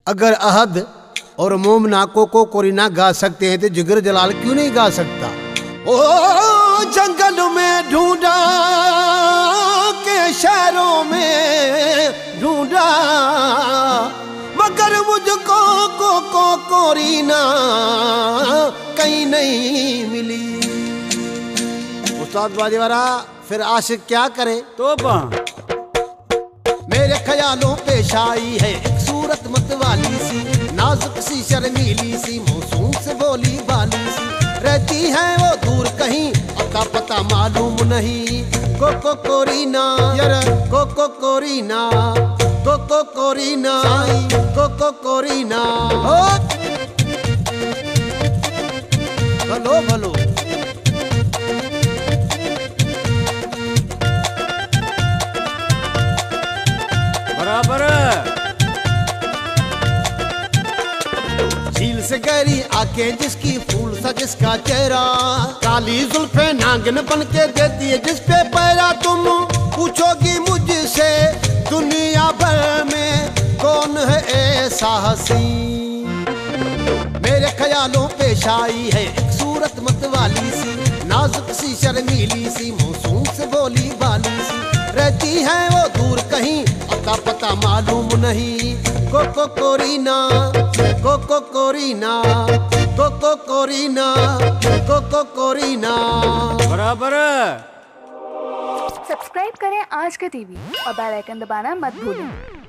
अगर अहद और मोमना को कोरिना गा सकते हैं तो जिगर जलाल क्यों नहीं गा सकता। ओ जंगल में ढूंढा के शहरों में ढूंढा मगर मुझको कोरिना कहीं नहीं मिली। उस्ताद बाजीवारा फिर आशिक क्या करे। तो मेरे ख्यालों पेश आई है एक सूरत मतवाली सी, नाजुक सी शर्मीली सी, मौसूम से बोली बाली सी, रहती है वो दूर कहीं अता पता मालूम नहीं। कोरिना यार कोरिना कोरिना कोरिना भलो भलो। बराबर झील से गहरी आंखें जिसकी, फूल सा जिसका चेहरा, काली जुल्फे नागिन बन के देती है जिस पे पैरा। तुम पूछोगी मुझसे दुनिया भर में कौन है ऐसा हसी। मेरे ख्यालों पेश आई है एक सूरत मतवाली सी, नाजुक सी शर्मीली सी, मौसूम से बोली बाली सी, रहती है वो दूर कहीं अता पता मालूम नहीं। Corina Corina Corina Corina. बराबर। सब्सक्राइब करें आज के टीवी और बेल आइकन दबाना मत भूलें।